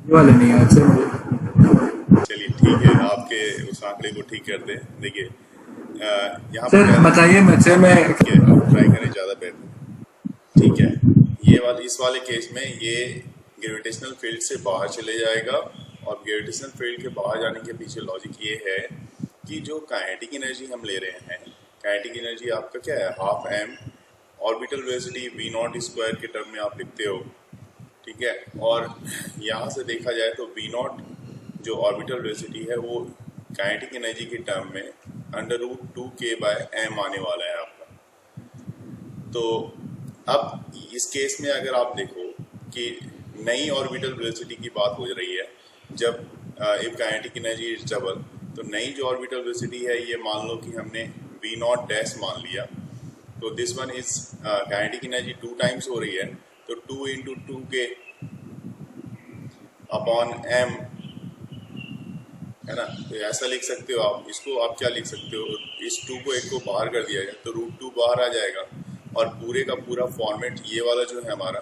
ये वाले नहीं है सर मुझे। चलिए ठीक है, आपके उस आंकड़े को ठीक कर दें। देखिए यहाँ पे सर कह रहा बताइए मुझसे मैं। है कि आप ट्राई करें ज़्यादा बेहतर। ठीक है, ये वाले इस वाले केस में ये ग्रेविटेशनल फील्ड से बाहर चले जाएगा। और ग्रेविटेशनल फील्ड के बाहर जाने के पीछे लॉजिक ये है कि जो काइनेटिक एनर्जी हम ले रहे हैं, काइनेटिक एनर्जी आपका क्या है, half m orbital velocity v not square के टर्म में आप लिखते हो। ठीक है, और यहाँ से देखा जाए तो वी नॉट जो ऑर्बिटल वेलोसिटी है वो काइनेटिक एनर्जी के टर्म में √2k/m आने वाला है आपका। तो अब इस केस में अगर आप देखो कि नई ऑर्बिटल वेलोसिटी की बात हो रही है, जब if kinetic energy is double, तो नई जो ऑर्बिटल वेलोसिटी है ये मान लो कि हमने वी नॉट डैश मान लिया, तो this one is kinetic energy 2 times हो रही है, तो 2 × 2k अपॉन m, है ना। तो ऐसा लिख सकते हो आप इसको। आप क्या लिख सकते हो, इस 2 को एक को बाहर कर दिया जाए तो √2 बाहर आ जाएगा, और पूरे का पूरा फॉर्मेट ये वाला जो है हमारा,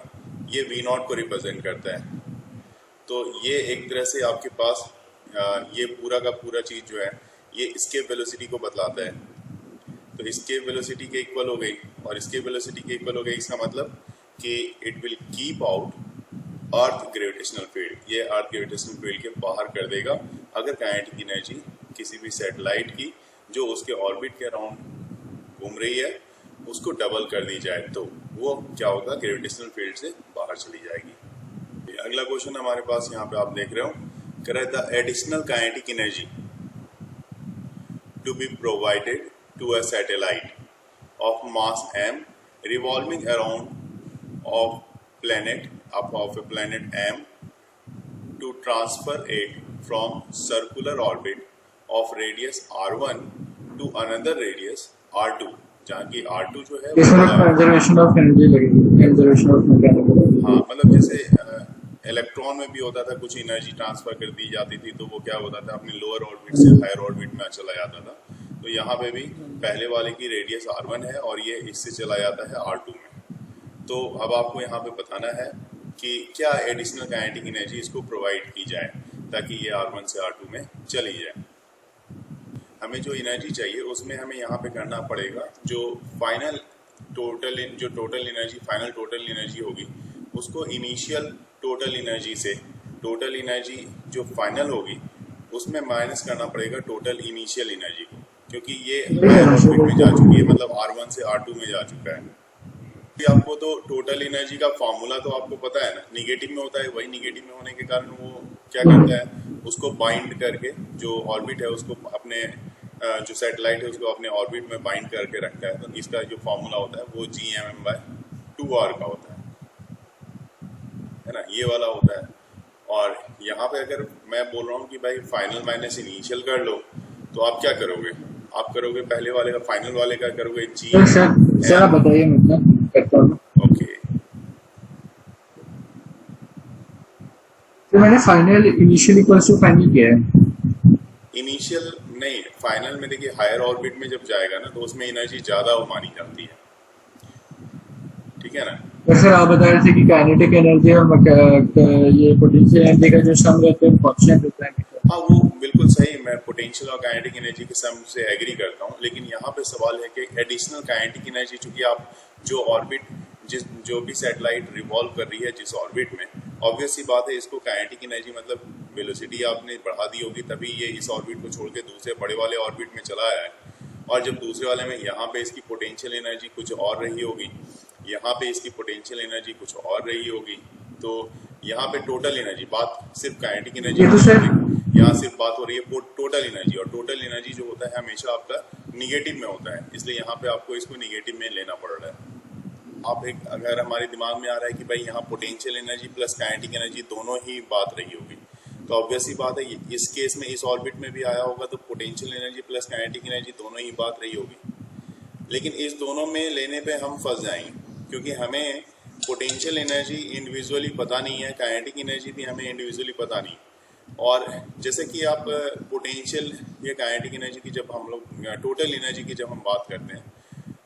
ये वी नॉट को रिप्रेजेंट करता है। तो ये एक तरह से आपके पास ये पूरा का पूरा चीज जो है ये एस्केप वेलोसिटी को बतलाता है। तो एस्केप वेलोसिटी के इक्वल हो गई, और एस्केप वेलोसिटी के इक्वल हो गई, इसका मतलब कि it will keep out earth gravitational field. ये अर्थ ग्रेविटेशनल फील्ड के बाहर कर देगा अगर काइनेटिक एनर्जी किसी भी सैटेलाइट की जो उसके ऑर्बिट के अराउंड घूम रही है उसको डबल कर दी जाए, तो वो क्या होगा, ग्रेविटेशनल फील्ड से बाहर चली जाएगी। अगला क्वेश्चन हमारे पास यहाँ पे आप देख रहे हो, कह रहा है the additional kinetic energy to be provided to a satellite of mass m revolving around of planet of a planet m to transfer it from circular orbit of radius r1 to another radius r2, जहाँ की r2 जो है वो इसमें बड़ा। Conservation of energy लगेगी, conservation of mechanical हाँ, energy. मतलब जैसे इलेक्ट्रॉन में भी होता था, कुछ एनर्जी ट्रांसफर कर दी जाती थी तो वो क्या होता था, अपने लोअर ऑर्बिट से हायर ऑर्बिट में चला जाता था। तो यहाँ पे भी पहले वाले की रेडियस r1 है और ये इससे चला जाता है r2 में। तो अब आपको यहाँ पे बताना है कि क्या एडिशनल काइनेटिक एनर्जी इसको प्रोवाइड की जाए ताकि ये r1 से r2 में चली जाए। हमें जो एनर्जी चाहिए उसमें हमें यहाँ पे करना पड़ेगा जो final total energy final total energy होगी उसको इनिशियल टोटल एनर्जी से, टोटल एनर्जी जो फाइनल होगी उसमें माइनस करना पड़ेगा टोटल इनिशियल एनर्जी को, क्योंकि ये हायर ऑर्बिट में जा चुकी है, मतलब r1 से r2 में जा चुका है। आपको तो टोटल एनर्जी का फॉर्मूला तो आपको पता है ना, निगेटिव में होता है। वही निगेटिव में होने के कारण वो क्या करता है, उसको बाइंड करके जो ऑर्बिट है उसको अपने जो सैटेलाइट है उसको अपने ऑर्बिट में बाइंड करके रखता है। तो इसका जो फॉर्मूला होता है वो Gmm/2r का होता है ना, ये वाला होता है। और यहाँ पे अगर मैं बोल रहा हूँ कि भाई फाइनल माइनस इनिशियल कर लो, तो आप क्या करोगे, आप करोगे पहले वाले का फाइनल वाले का करोगे सर आप Gm। बताइए, मतलब करता हूँ। ओके, तो मैंने final initial equals to final किया है। इनिशियल नहीं, फाइनल में देखिए हायर ऑर्बिट में जब जाएगा ना तो उसमें एनर्जी ज्यादा मानी जाती है, ठीक है ना। तो सर आप बता रहे थे कि काइनेटिक एनर्जी और ये पोटेंशियल एनर्जी का जो सम रहते हैं कांस्टेंट होता है। हाँ, वो बिल्कुल सही, मैं पोटेंशियल और काइनेटिक एनर्जी के सम से एग्री करता हूँ, लेकिन यहाँ पे सवाल है कि एडिशनल काइनेटिक एनर्जी, चूंकि आप जो ऑर्बिट जो भी सैटेलाइट रिवॉल्व कर रही है जिस ऑर्बिट में, ऑब्वियस सी बात है इसको काइनेटिक एनर्जी मतलब वेलोसिटी आपने बढ़ा दी होगी तभी ये इस ऑर्बिट को छोड़ के दूसरे बड़े वाले ऑर्बिट में चला आया है। और जब दूसरे वाले में यहाँ पे इसकी पोटेंशियल एनर्जी कुछ और रही होगी, यहाँ पे इसकी पोटेंशियल एनर्जी कुछ और रही होगी, तो यहाँ पे टोटल एनर्जी, बात सिर्फ काइनेटिक एनर्जी ये तो की सर नहीं, यहाँ सिर्फ बात हो रही है टोटल एनर्जी, और टोटल एनर्जी जो होता है हमेशा आपका निगेटिव में होता है, इसलिए यहाँ पे आपको इसको निगेटिव में लेना पड़ रहा है। आप एक अगर हमारे दिमाग में आ रहा है कि भाई यहाँ potential energy plus kinetic energy दोनों ही बात रही होगी, तो ऑब्वियस ही बात है इस केस में इस ऑर्बिट में भी आया होगा तो potential energy plus kinetic energy दोनों ही बात रही होगी। लेकिन इस दोनों में लेने पे हम फंस जाएंगे, क्योंकि हमें पोटेंशियल एनर्जी इंडिविजुअली पता नहीं है, काइनेटिक एनर्जी भी हमें इंडिविजुअली पता नहीं। और जैसे कि आप पोटेंशियल या काइनेटिक एनर्जी की जब हम लोग टोटल एनर्जी की जब हम बात करते हैं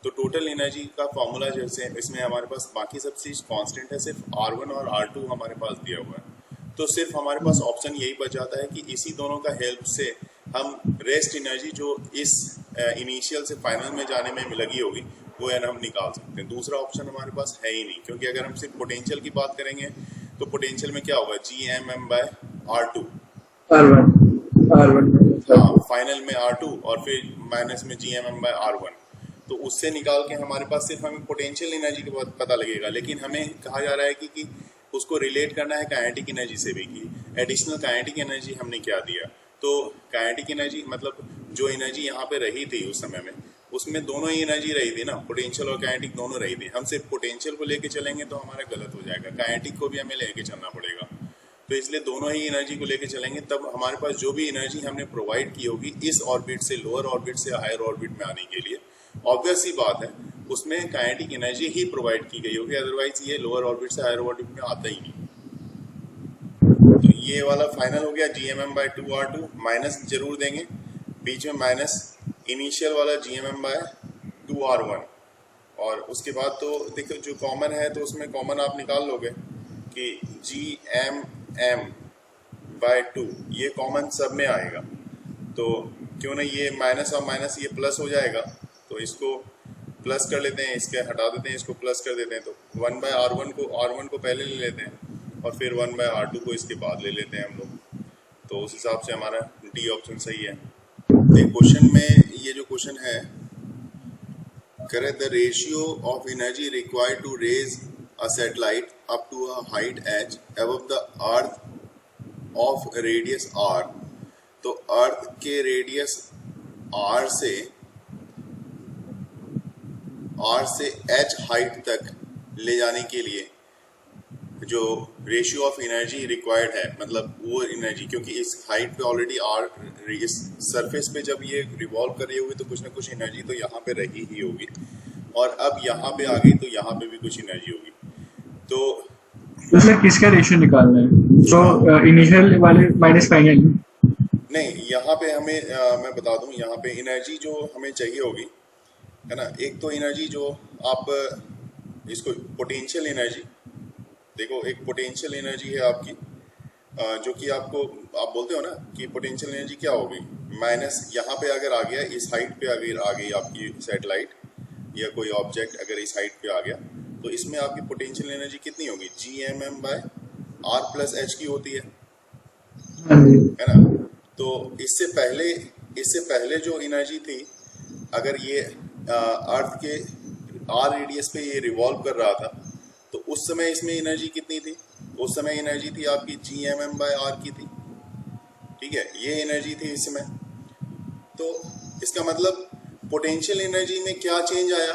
तो टोटल एनर्जी का फॉर्मूला जैसे इसमें हमारे पास बाकी सब चीज कांस्टेंट है, सिर्फ R1 और R2 हमारे पास दिया हुआ है। तो सिर्फ हमारे पास ऑप्शन यही बच जाता है कि इसी दोनों का हेल्प से हम रेस्ट एनर्जी जो इस इनिशियल से फाइनल में जाने में लगी होगी वो है ना हम निकाल सकते हैं। दूसरा ऑप्शन हमारे पास है ही नहीं, क्योंकि अगर हम सिर्फ पोटेंशियल की बात करेंगे तो पोटेंशियल में क्या होगा, GMM/R2, R1 हाँ फाइनल में R2 और फिर माइनस में GMM/R1। तो उससे निकाल के हमारे पास सिर्फ हमें पोटेंशियल एनर्जी के बाद पता लगेगा, लेकिन हमें कहा जा रहा है कि उसको रिलेट करना है काइनेटिक एनर्जी से भी, कि एडिशनल काइनेटिक एनर्जी हमने क्या दिया। तो काइनेटिक एनर्जी मतलब जो एनर्जी यहाँ पे रही थी उस समय में, उसमें दोनों ही एनर्जी रही थी ना, पोटेंशियल और काइनेटिक दोनों रही थी। हम सिर्फ पोटेंशियल को लेके चलेंगे तो हमारा गलत हो जाएगा, काइनेटिक को भी हमें लेके चलना पड़ेगा। तो इसलिए दोनों ही एनर्जी को लेके चलेंगे, तब हमारे पास जो भी एनर्जी हमने प्रोवाइड की होगी इस ऑर्बिट से लोअर ऑर्बिट से हायर ऑर्बिट में आने के लिए, ऑब्वियस सी बात है उसमें काइनेटिक एनर्जी ही प्रोवाइड की गई होगी, अदरवाइज ये लोअर ऑर्बिट से हायर ऑर्बिट में आता ही नहीं। तो ये वाला फाइनल हो गया GMM/2R2, माइनस जरूर देंगे बीच में, माइनस इनिशियल वाला GMM/2R1, और उसके बाद तो देखो जो कॉमन है तो उसमें कॉमन आप निकाल लोगे कि GMM/2 ये कॉमन सब में आएगा, तो क्यों नहीं ये माइनस और माइनस ये प्लस हो जाएगा, तो इसको प्लस कर लेते हैं, इसके हटा देते हैं, इसको प्लस कर देते हैं। तो 1/R1 को पहले ले लेते हैं और फिर 1/R2 को इसके बाद ले लेते हैं हम लोग। तो उस हिसाब से हमारा डी ऑप्शन सही है। एक क्वेश्चन में ये जो क्वेश्चन है, करे the ratio of energy required to raise a satellite up to a height h above the earth of radius r। तो अर्थ के रेडियस r से h हाइट तक ले जाने के लिए जो रेशियो ऑफ एनर्जी रिक्वायर्ड है, मतलब वो एनर्जी, क्योंकि इस हाइट पे ऑलरेडी इस सरफेस पे जब ये रिवॉल्व कर रही होगी तो कुछ ना कुछ एनर्जी तो यहाँ पे रही ही होगी, और अब यहाँ पे आ गई तो यहाँ पे भी कुछ एनर्जी होगी। तो इसमें किसका रेशियो निकालना है, तो इनिशियल वाले माइनस फाइनल? नहीं, यहाँ पे हमें मैं बता दूं, यहाँ पे एनर्जी जो हमें चाहिए होगी है ना, एक तो एनर्जी जो आप इसको पोटेंशियल एनर्जी देखो, एक पोटेंशियल एनर्जी है आपकी जो कि आपको आप बोलते हो ना कि पोटेंशियल एनर्जी क्या होगी, माइनस यहाँ पे अगर आ गया, इस हाइट पे अगर आ गई आपकी सैटेलाइट या कोई ऑब्जेक्ट अगर इस हाइट पे आ गया, तो इसमें आपकी पोटेंशियल एनर्जी कितनी होगी, GMM/R+H की होती है ना। तो इससे पहले जो एनर्जी थी, अगर ये अर्थ के R रेडियस पे ये रिवॉल्व कर रहा था, तो उस समय इसमें एनर्जी कितनी थी, उस समय एनर्जी थी आपकी GMM/R की थी, ठीक है, ये एनर्जी थी इस समय। तो इसका मतलब पोटेंशियल एनर्जी में क्या चेंज आया,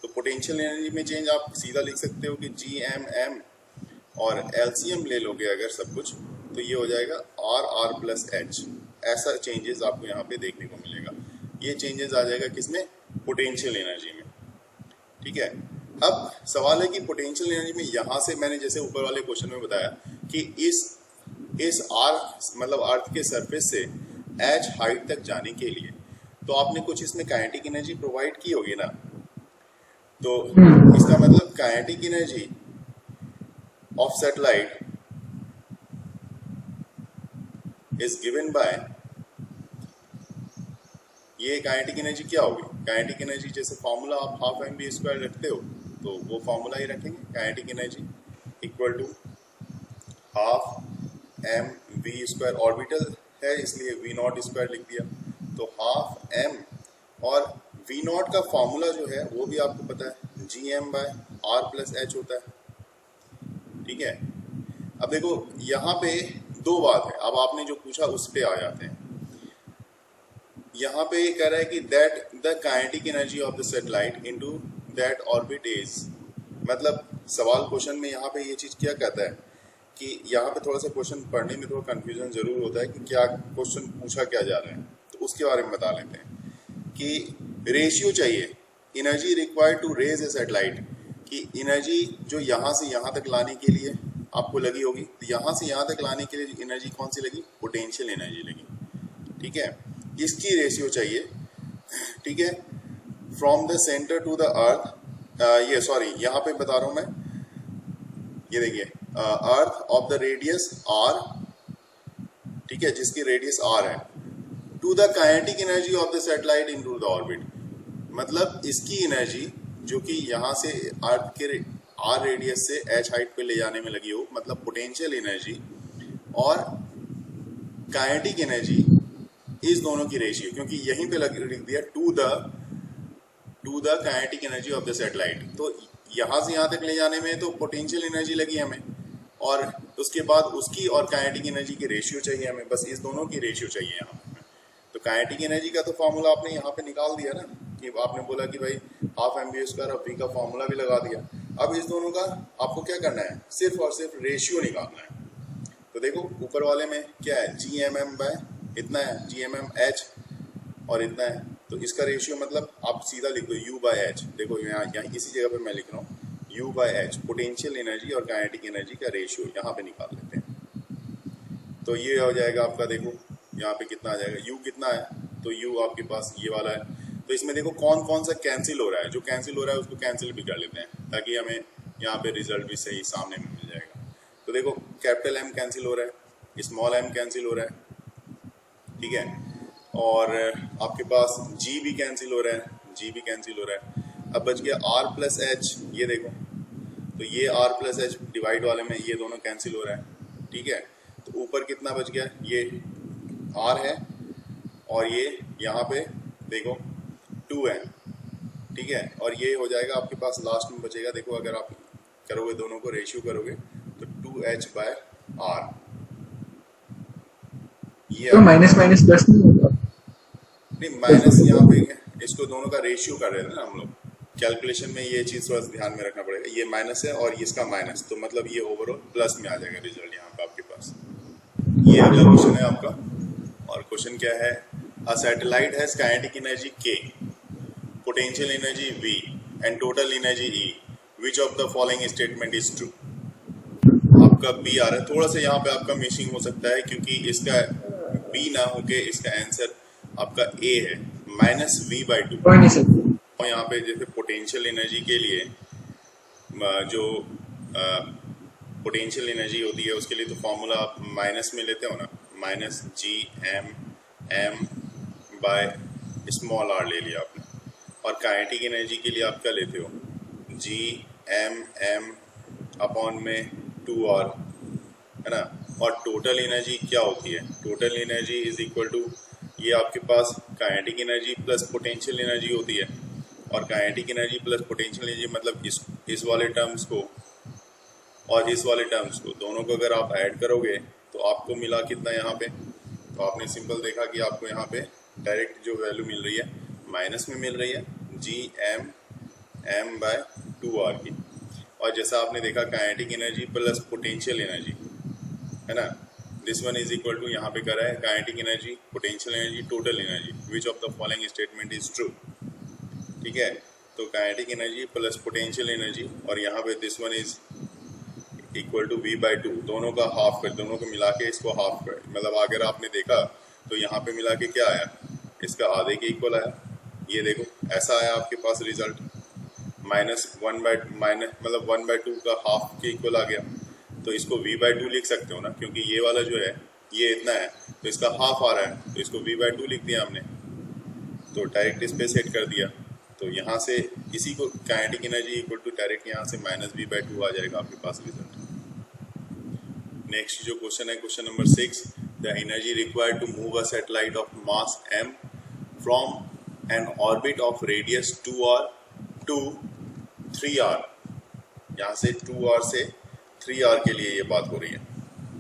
तो पोटेंशियल एनर्जी में चेंज आप सीधा लिख सकते हो कि GMM और LCM ले लोगे अगर सब कुछ, तो ये हो जाएगा R+H। ऐसा चेंजेस आपको यहाँ पे देखने को मिलेगा, ये चेंजेस आ जाएगा किसमें, पोटेंशियल एनर्जी में, ठीक है। अब सवाल है कि पोटेंशियल एनर्जी में यहाँ से मैंने जैसे ऊपर वाले क्वेश्चन में बताया कि इस R मतलब अर्थ के सरफेस से H हाइट तक जाने के लिए तो आपने कुछ इसमें काइनेटिक एनर्जी प्रोवाइड की होगी ना। तो इसका मतलब kinetic energy of satellite is given by, ये काइनेटिक एनर्जी क्या होगी, काइनेटिक एनर्जी जैसे फॉर्मूला आप ½ mv² रखते हो तो वो फॉर्मूला ही रखेंगे, kinetic energy equal to ½ mv², orbital है इसलिए v0² लिख दिया, तो ½ m, और v0 का फॉर्मूला जो है वो भी आपको पता है GM/R+H होता है, ठीक है। अब देखो यहाँ पे दो बात है, अब आपने जो पूछा उस पे आ जाते हैं। यहाँ पे ये कह रहा है कि that the kinetic energy of the satellite into that orbit is, मतलब सवाल क्वेश्चन में यहाँ पे ये चीज क्या कहता है कि यहाँ पे थोड़ा सा क्वेश्चन पढ़ने में थोड़ा कंफ्यूजन जरूर होता है कि क्या क्वेश्चन पूछा क्या जा रहा है, तो उसके बारे में बता लेते हैं कि रेशियो चाहिए energy required to raise a satellite, कि एनर्जी जो यहाँ से यहाँ तक लाने के लिए आपको लगी होगी, तो यहाँ से यहाँ तक लाने के लिए एनर्जी कौन सी लगी, पोटेंशियल एनर्जी लगी, ठीक है, इसकी रेशियो चाहिए, ठीक है, from the centre to the earth, ये सॉरी यहाँ पे बता रहा हूँ मैं, ये देखिए earth of the radius R, ठीक है, जिसकी रेडियस आर है, to the kinetic energy of the satellite into the orbit. मतलब इसकी एनर्जी जो कि यहाँ से अर्थ के आर रेडियस से एच हाइट पे ले जाने में लगी हो, मतलब पोटेंशियल एनर्जी और काइनेटिक एनर्जी, इस दोनों की रेशियो, क्योंकि यहीं पे लिख दिया to the kinetic energy of the satellite, तो यहाँ से यहाँ तक ले जाने में तो पोटेंशियल एनर्जी लगी हमें, और उसके बाद उसकी और काइनेटिक एनर्जी की रेशियो चाहिए हमें, बस इस दोनों की रेशियो चाहिए यहाँ पे। तो काइनेटिक एनर्जी का तो फॉर्मूला आपने यहाँ पे निकाल दिया ना, कि आपने बोला कि भाई हाफ mv² अब v का फॉर्मूला भी लगा दिया। अब इस दोनों का आपको क्या करना है, सिर्फ और सिर्फ रेशियो निकालना है। तो देखो ऊपर वाले में क्या है, gmm बाय इतना है, gmm h और इतना है, तो इसका रेशियो मतलब आप सीधा लिख दो u बाय h। देखो यहाँ इसी जगह पे मैं लिख रहा हूँ u by h, potential energy और काइनेटिक एनर्जी का रेशियो यहाँ पे निकाल लेते हैं। तो ये हो जाएगा आपका, देखो यहाँ पे कितना आ जाएगा, u कितना है, तो u आपके पास ये वाला है। तो इसमें देखो कौन कौन सा कैंसिल हो रहा है, जो कैंसिल हो रहा है उसको कैंसिल भी कर लेते हैं, ताकि हमें यहाँ पे रिजल्ट भी सही सामने में मिल जाएगा। तो देखो कैपिटल M कैंसिल हो रहा है, स्मॉल m कैंसिल हो रहा है, ठीक है, और आपके पास g भी कैंसिल हो रहा है, g भी कैंसिल हो रहा है। अब बच गया r प्लस h, ये देखो, तो ये r प्लस h डिवाइड वाले में ये दोनों कैंसिल हो रहा है, ठीक है। तो ऊपर कितना बच गया, ये r है और ये यहाँ पे देखो 2 है, ठीक है, और ये हो जाएगा आपके पास लास्ट में बचेगा, देखो अगर आप करोगे दोनों को रेशियो करोगे तो 2h बाय r, ये तो माइनस माइनस प्लस नहीं होगा? नहीं माइनस, यहाँ पे इसको दोनों का रेशियो कर रहे थे ना हम लोग, कैलकुलेशन में ये चीज थोड़ा ध्यान में रखना पड़ेगा, ये माइनस है और इसका माइनस, तो मतलब ये ओवरऑल प्लस में आ जाएगा रिजल्ट यहाँ पे आपके पास। ये अगला क्वेश्चन है आपका, और क्वेश्चन क्या है, a satellite has kinetic energy k, potential energy v and total energy E, which of the following statement is true. आपका B आ रहा है, थोड़ा सा यहाँ पे आपका मिसिंग हो सकता है क्योंकि इसका B ना होके इसका आंसर आपका A है, -v/2। कोई नहीं सकती। और यहाँ पे जैसे पोटेंशियल एनर्जी के लिए जो पोटेंशियल एनर्जी होती है उसके लिए तो फॉर्मूला आप माइनस में लेते हो ना, -gmm/r ले लिया आपने, और काइनेटिक एनर्जी के लिए आप क्या लेते हो, gmm अपॉन में 2r, है ना। और टोटल एनर्जी क्या होती है, total energy is equal to, ये आपके पास kinetic energy plus potential energy होती है, और kinetic energy plus potential energy मतलब इस वाले टर्म्स को और इस वाले टर्म्स को दोनों को अगर आप ऐड करोगे तो आपको मिला कितना यहाँ पे, तो आपने सिंपल देखा कि आपको यहाँ पे डायरेक्ट जो वैल्यू मिल रही है माइनस में मिल रही है, gmm/2r की। और जैसा आपने देखा kinetic energy plus potential energy, है ना, this one is equal to, यहाँ पे कर रहा है kinetic energy, potential energy, total energy, which of the following statement is true, ठीक है। तो kinetic energy plus potential energy, और यहाँ पे this one is equal to v/2, दोनों का हाफ कर, दोनों को मिला के इसको हाफ कर, मतलब अगर आपने देखा तो यहाँ पे मिला के क्या आया, इसका आधे के इक्वल आया, ये देखो ऐसा आया आपके पास रिजल्ट, मतलब 1/2 का हाफ के इक्वल आ गया। तो इसको v/2 लिख सकते हो ना, क्योंकि ये वाला जो है ये इतना है तो इसका हाफ आ रहा है, तो इसको v/2 लिख दिया हमने, तो डायरेक्ट इस पे सेट कर दिया। तो यहाँ से इसी को kinetic energy equal to direct यहाँ से -v/2 आ जाएगा आपके पास रिजल्ट। नेक्स्ट जो क्वेश्चन है, question number 6, the energy required to move a satellite of mass m from an orbit of radius 2r to 3r, यहाँ से 2r से 3r के लिए ये बात हो रही है,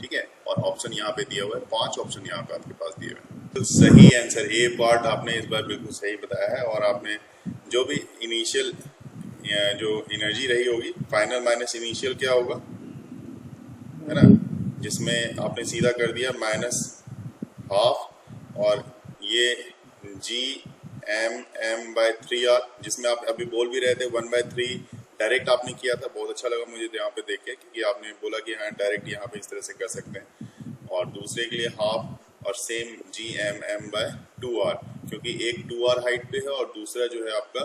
ठीक है। और ऑप्शन यहाँ पे दिया हुआ है, 5 ऑप्शन यहाँ पे आपके पास दिए हुए हैं। तो सही आंसर ए पार्ट आपने इस बार बिल्कुल सही बताया है, और आपने जो भी इनिशियल जो एनर्जी रही होगी, फाइनल माइनस इनिशियल क्या होगा, है ना, जिसमें आपने सीधा कर दिया -12, और ये gmm/3r, जिसमें आप अभी बोल भी रहे थे 1/3 डायरेक्ट आपने किया था, बहुत अच्छा लगा मुझे यहाँ पे देख के, क्योंकि आपने बोला कि हाँ डायरेक्ट यहाँ पे इस तरह से कर सकते हैं। और दूसरे के लिए हाफ, और सेम gmm/2r, क्योंकि एक 2r हाइट पे है और दूसरा जो है आपका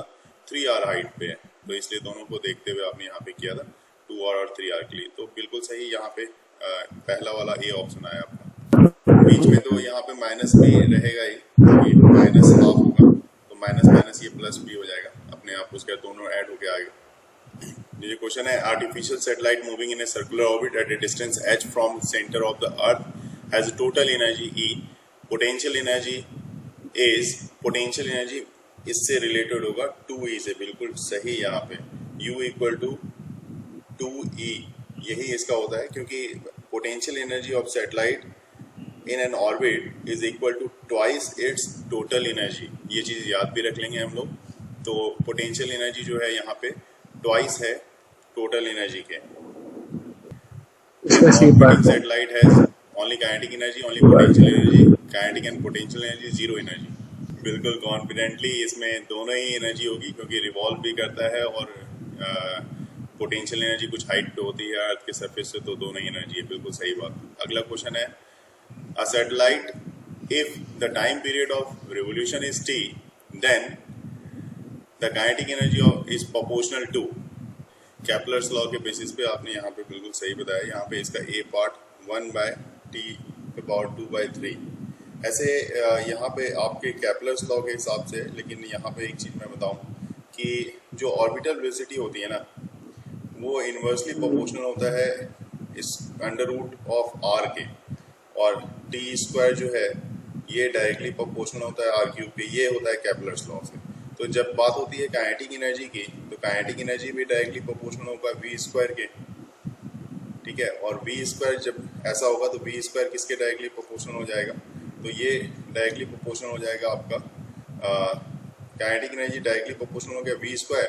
3r हाइट पे है, तो इसलिए दोनों को देखते हुए आपने यहाँ पे किया था। 2 आवर और 3 आवर के लिए। तो बिल्कुल सही यहाँ पे पहला वाला ए ऑप्शन आया आपका। बीच में तो यहाँ पे माइनस भी रहेगा ही, ये माइनस हाफ होगा तो माइनस माइनस ये प्लस भी हो जाएगा अपने आप, उसके दोनों ऐड होके आएगा। ये क्वेश्चन है, artificial satellite moving in a circular orbit at a distance h from centre of the earth has total energy E, potential energy is, potential energy इससे रिलेटेड होगा 2E से, बिल्कुल सही यहाँ पे U इक्वल टू 2E, यही इसका होता है, क्योंकि potential energy of satellite in an orbit is equal to twice its total energy. ये चीज़ याद भी रख लेंगे हम लोग। तो पोटेंशियल एनर्जी जो है यहाँ पे ट्वाइस है टोटल एनर्जी के। Satellite has only kinetic energy, only potential energy, kinetic and potential energy, zero energy. बिल्कुल कॉन्फिडेंटली इसमें दोनों ही एनर्जी होगी, क्योंकि रिवॉल्व भी करता है और पोटेंशियल एनर्जी कुछ हाइट पे होती है अर्थ के सरफेस से, तो दोनों ही एनर्जी है, बिल्कुल सही बात। अगला क्वेश्चन है, a satellite if the time period of revolution is t, then the kinetic energy is proportional to. Kepler's law के बेसिस पे आपने यहाँ पे बिल्कुल सही बताया। यहाँ पे इसका ए पार्ट 1/t⁴ ऐसे यहाँ पे आपके केपलर्स लॉ के हिसाब से। लेकिन यहाँ पे एक चीज़ मैं बताऊँ कि जो ऑर्बिटल वेलोसिटी होती है ना, वो इन्वर्सली प्रोपोर्शनल होता है इस √r के, और t² जो है ये डायरेक्टली प्रोपोर्शनल होता है r³ के। ये होता है केपलर्स लॉ से। तो जब बात होती है काइनेटिक एनर्जी की, तो काइनेटिक एनर्जी भी डायरेक्टली प्रोपोर्शनल होगा v² के, ठीक है। और v² जब ऐसा होगा तो v² किसके डायरेक्टली प्रोपोर्शनल हो जाएगा, तो ये डायरेक्टली प्रोपोर्शनल हो जाएगा आपका काइनेटिक एनर्जी डायरेक्टली प्रोपोर्शनल हो गया v²,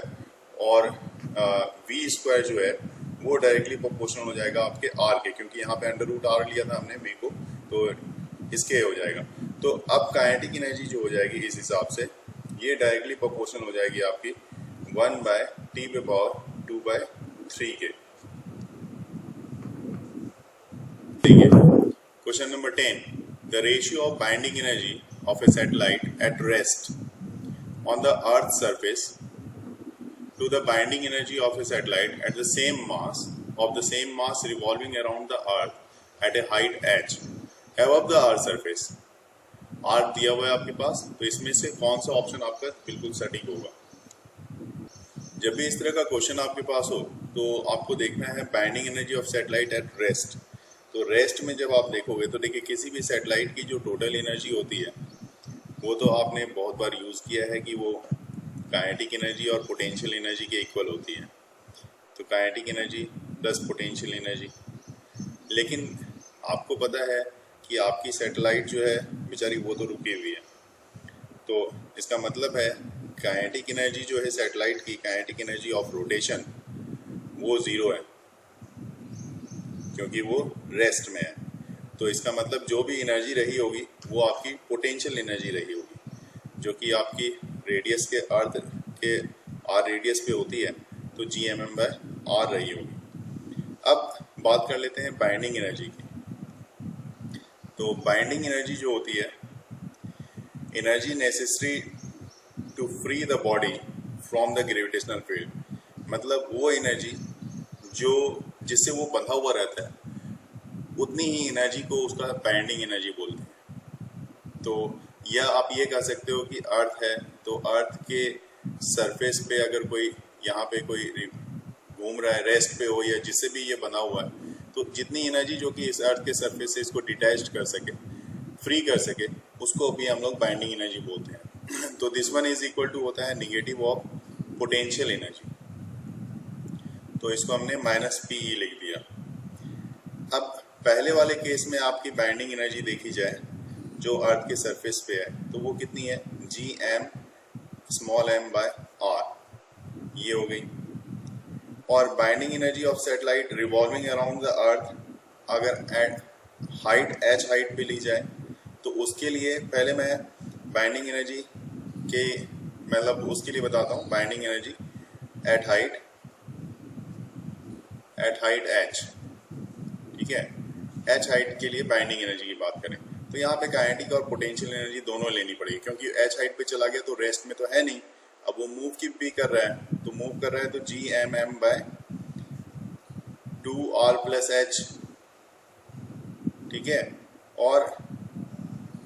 और v² जो है वो डायरेक्टली प्रोपोर्शनल हो जाएगा आपके r के, क्योंकि यहाँ पे √r लिया था हमने v को, तो इसके हो जाएगा। तो अब काइनेटिक एनर्जी जो हो जाएगी इस हिसाब से, ये डायरेक्टली प्रोपोर्शनल हो जाएगी आपकी 1/t⁴ के। Question number 10, the ratio of binding energy of A satellite at rest on the earth surface to the binding energy of a satellite at the same mass revolving around the earth at a height h above the earth surface। अर्थ दिया हुआ है आपके पास, तो इसमें से कौन सा option आपका बिल्कुल सटीक होगा। जब भी इस तरह का क्वेश्चन आपके पास हो तो आपको देखना है binding energy of satellite at rest. तो रेस्ट में जब आप देखोगे तो देखिए किसी भी सैटेलाइट की जो टोटल एनर्जी होती है वो तो आपने बहुत बार यूज़ किया है कि वो काइनेटिक एनर्जी और पोटेंशियल एनर्जी के इक्वल होती है। तो kinetic energy plus potential energy. लेकिन आपको पता है कि आपकी सैटेलाइट जो है बेचारी वो तो रुकी हुई है, तो इसका मतलब है काइनेटिक एनर्जी जो है सैटेलाइट की, काइनेटिक एनर्जी ऑफ रोटेशन वो ज़ीरो है, क्योंकि वो रेस्ट में है। तो इसका मतलब जो भी एनर्जी रही होगी वो आपकी पोटेंशियल एनर्जी रही होगी, जो कि आपकी रेडियस के अर्थ के r रेडियस पे होती है, तो Gmm/r रही होगी। अब बात कर लेते हैं बाइंडिंग एनर्जी की। तो बाइंडिंग एनर्जी जो होती है, energy necessary to free the body from the gravitational field, मतलब वो एनर्जी जो जिससे वो बंधा हुआ रहता है, उतनी ही एनर्जी को उसका बाइंडिंग एनर्जी बोलते हैं। तो या आप ये कह सकते हो कि अर्थ है, तो अर्थ के सरफेस पे अगर कोई यहाँ पे कोई घूम रहा है, रेस्ट पे हो या जिससे भी ये बना हुआ है, तो जितनी एनर्जी जो कि इस अर्थ के सरफेस से इसको डिटैच कर सके, फ्री कर सके, उसको भी हम लोग बाइंडिंग एनर्जी बोलते हैं। तो this one is equal to होता है नेगेटिव ऑफ पोटेंशियल एनर्जी, तो इसको हमने -PE लिख दिया। अब पहले वाले केस में आपकी बाइंडिंग एनर्जी देखी जाए जो अर्थ के सरफेस पे है, तो वो कितनी है, Gm/r, ये हो गई। और binding energy of satellite revolving around the earth अगर एट हाइट h हाइट पे ली जाए, तो उसके लिए पहले मैं बाइंडिंग एनर्जी के मतलब उसके लिए बताता हूँ। Binding energy at height h, ठीक है, h हाइट के लिए बाइंडिंग एनर्जी की बात करें तो यहाँ पे काइनेटिक और पोटेंशियल एनर्जी दोनों लेनी पड़ेगी, क्योंकि h हाइट पे चला गया तो रेस्ट में तो है नहीं, अब वो मूव की भी कर रहा है, तो मूव कर रहा है तो Gmm/r 2r प्लस एच, ठीक है। और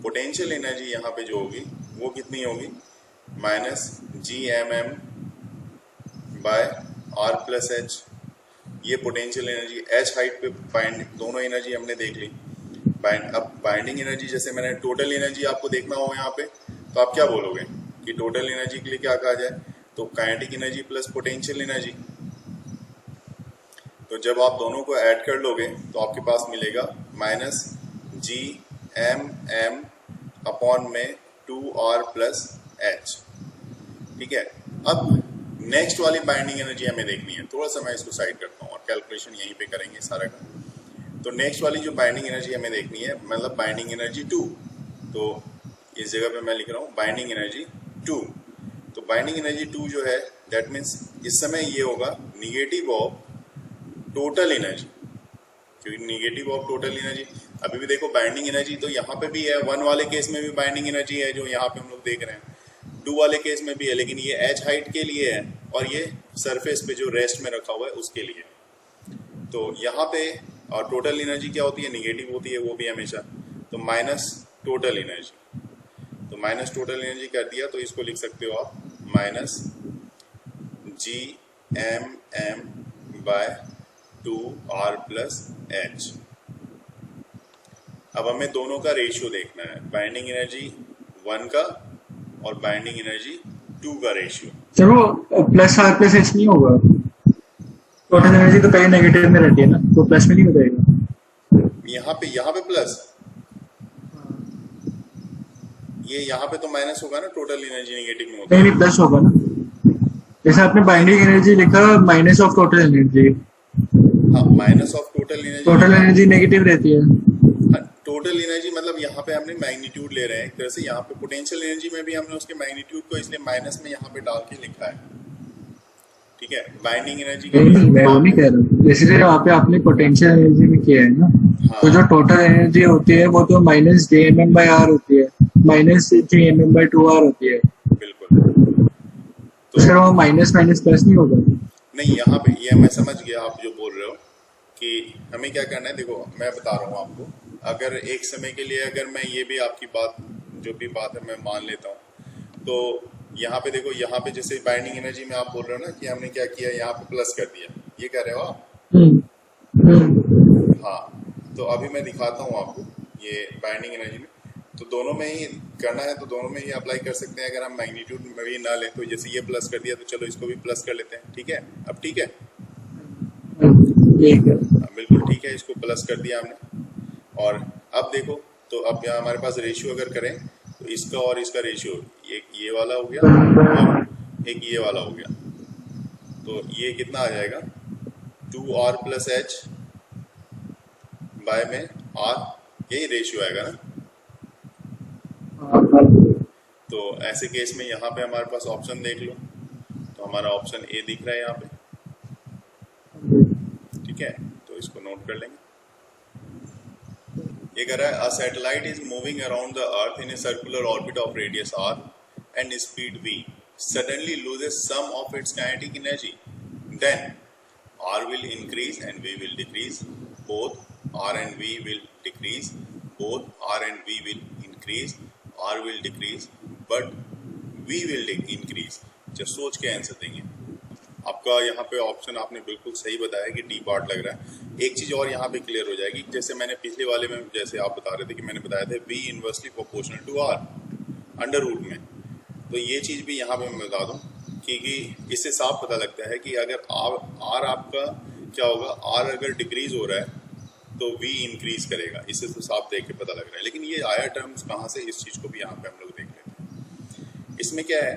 पोटेंशियल एनर्जी यहाँ पे जो होगी वो कितनी होगी, minus G M M by R plus H. ये पोटेंशियल एनर्जी एच हाइट पे बाइंड, दोनों एनर्जी हमने देख ली। अब बाइंडिंग एनर्जी जैसे मैंने टोटल एनर्जी आपको देखना हो यहाँ पे, तो आप क्या बोलोगे कि टोटल एनर्जी के लिए क्या कहा जाए, तो kinetic energy plus potential energy. तो जब आप दोनों को ऐड कर लोगे तो आपके पास मिलेगा minus G M M upon में 2r प्लस एच, ठीक है। अब नेक्स्ट वाली बाइंडिंग एनर्जी हमें देखनी है, थोड़ा सा मैं इसको साइड करता हूँ और कैलकुलेशन यहीं पे करेंगे सारा का। तो नेक्स्ट वाली जो बाइंडिंग एनर्जी हमें देखनी है, मतलब बाइंडिंग एनर्जी 2, तो इस जगह पे मैं लिख रहा हूँ बाइंडिंग एनर्जी 2। तो बाइंडिंग एनर्जी 2 जो है, दैट मीन्स इस समय ये होगा निगेटिव ऑफ टोटल एनर्जी, क्योंकि निगेटिव ऑफ टोटल एनर्जी। अभी भी देखो बाइंडिंग एनर्जी तो यहाँ पे भी है, 1 वाले केस में भी बाइंडिंग एनर्जी है जो यहाँ पे हम लोग देख रहे हैं, 2 वाले केस में भी है, लेकिन ये एच हाइट के लिए है और ये सरफेस पे जो रेस्ट में रखा हुआ है उसके लिए। तो यहाँ पे और टोटल एनर्जी क्या होती है, निगेटिव होती है वो भी हमेशा, तो माइनस टोटल एनर्जी। तो माइनस टोटल एनर्जी कर दिया तो इसको लिख सकते हो आप minus G M M by 2r plus H. अब हमें दोनों का रेशियो देखना है, बाइंडिंग एनर्जी 1 का और बाइंडिंग एनर्जी 2 का रेशियो। चलो प्लस आर प्लस एच नहीं होगा, टोटल एनर्जी तो कहीं नेगेटिव में रहती है ना, तो प्लस में नहीं हो जाएगा। यहाँ पे प्लस, ये यहाँ पे तो माइनस होगा ना, टोटल एनर्जी नेगेटिव में होता है। नहीं प्लस होगा ना, जैसे आपने बाइंडिंग एनर्जी लिखा माइनस ऑफ टोटल एनर्जी। हाँ, minus of total energy, total energy negative रहती है। टोटल एनर्जी मतलब यहाँ पे हमने मैग्नीट्यूड ले रहे हैं एक तरह से, यहाँ पे पोटेंशियल एनर्जी में भी हमने उसके मैग्नीट्यूड को इसलिए माइनस में यहाँ पे डाल के लिखा है, ठीक है। बाइंडिंग एनर्जी का नहीं मैं वो नहीं कह रहा हूँ, इसलिए वहाँ पे आपने पोटेंशियल एनर्जी में किया है ना। हाँ। तो जो टोटल एनर्जी होती है वो तो minus J M M by R होती है, minus J M M by 2r होती है। बिल्कुल, तो फिर वो माइनस माइनस प्लस नहीं होगा। नहीं यहाँ पे ये मैं समझ गया आप जो बोल रहे हो कि हमें क्या करना है। देखो मैं बता रहा हूँ आपको, अगर एक समय के लिए अगर मैं ये भी आपकी बात जो भी बात है मैं मान लेता हूँ, तो यहाँ पे देखो, यहाँ पे जैसे बाइंडिंग एनर्जी में आप बोल रहे हो ना कि हमने क्या किया, यहाँ पे प्लस कर दिया, ये कह रहे हो आप। हाँ, तो अभी मैं दिखाता हूँ आपको ये बाइंडिंग एनर्जी में, तो दोनों में ही करना है, तो दोनों में ही अप्लाई कर सकते हैं। अगर हम मैग्नीट्यूड में भी ना लें तो जैसे ये प्लस कर दिया तो चलो इसको भी प्लस कर लेते हैं, ठीक है। अब ठीक है, बिल्कुल ठीक है, इसको प्लस कर दिया हमने। और अब देखो, तो अब यहाँ हमारे पास रेशियो अगर करें तो इसका और इसका रेशियो, एक ये वाला हो गया और एक ये वाला हो गया, तो ये कितना आ जाएगा, 2r प्लस एच बाय में r, यही रेशियो आएगा ना। तो ऐसे केस में यहाँ पे हमारे पास ऑप्शन देख लो, तो हमारा ऑप्शन ए दिख रहा है यहाँ पे, ठीक है। तो इसको नोट कर लेंगे। ये कह रहा है, a satellite is moving around the earth in a circular orbit of radius r and speed v, suddenly loses some of its kinetic energy, then r will increase and v will decrease, both r and v will decrease, both r and v will increase, r will decrease but v will increase। जब सोच के answer देंगे। आपका यहाँ पे option आपने बिल्कुल सही बताया कि डी पार्ट लग रहा है। एक चीज और यहाँ पे क्लियर हो जाएगी, जैसे मैंने पिछले वाले में जैसे आप बता रहे थे कि मैंने बताया था v inversely proportional to r under root में, तो ये चीज भी यहाँ पे मैं बता दूं क्योंकि इससे साफ पता लगता है कि अगर r आपका क्या होगा, r अगर डिक्रीज हो रहा है तो v इंक्रीज करेगा, इससे तो साफ देख के पता लग रहा है। लेकिन ये आया टर्म्स कहाँ से, इस चीज को भी यहाँ पे हम लोग देख लेते हैं। इसमें क्या है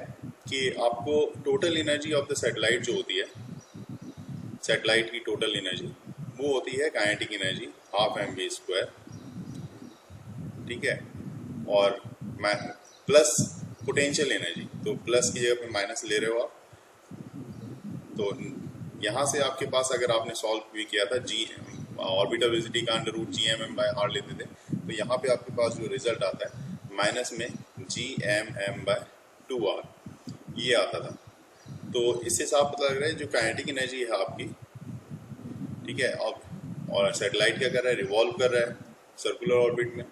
कि आपको total energy of the satellite जो होती है, सैटेलाइट की टोटल एनर्जी वो होती है काइनेटिक एनर्जी ½ mv², ठीक है, और प्लस पोटेंशियल एनर्जी, तो प्लस की जगह पे माइनस ले रहे हो आप। तो यहाँ से आपके पास अगर आपने सॉल्व भी किया था जी ऑर्बिटल वेलोसिटी का अंडर रूट gmm/r लेते थे, तो यहाँ पे आपके पास जो रिजल्ट आता है माइनस में gmm/2r ये आता था। तो इससे साफ पता लग रहा है जो काइनेटिक एनर्जी है आपकी, ठीक ठीक है। अब और सैटेलाइट क्या कर रहा है, रिवॉल्व कर रहा है सर्कुलर ऑर्बिट में,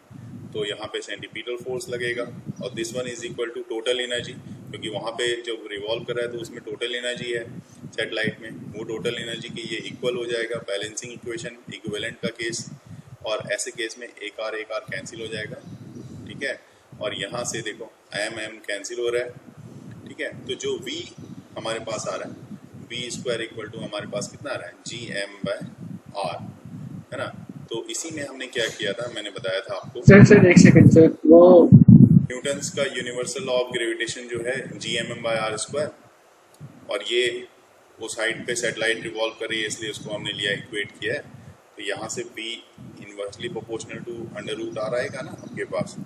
तो यहाँ पे सेंटीपीटल फोर्स लगेगा और this one is equal to total energy, क्योंकि वहाँ पे जब रिवॉल्व कर रहा है तो उसमें टोटल एनर्जी है सैटेलाइट में, वो टोटल एनर्जी की ये इक्वल हो जाएगा। बैलेंसिंग इक्वेशन इक्विवेलेंट का केस, और ऐसे केस में एक आर कैंसिल हो जाएगा, ठीक है। और यहाँ से देखो एम कैंसिल हो रहा है, ठीक है। तो जो v हमारे पास आ रहा है v स्क्वायर इक्वल टू हमारे पास कितना आ रहा है जी एम बाय आर, है ना। तो इसी में हमने क्या किया था, मैंने बताया था आपको सर एक सेकंड सर, वो न्यूटन्स का यूनिवर्सल लॉ ऑफ ग्रेविटेशन जो है G M by R square, और ये वो साइड पे सैटेलाइट रिवॉल्व कर रही है इसलिए उसको हमने लिया इक्वेट किया है। तो यहाँ से b inversely proportional to under root R आएगा ना आपके पास,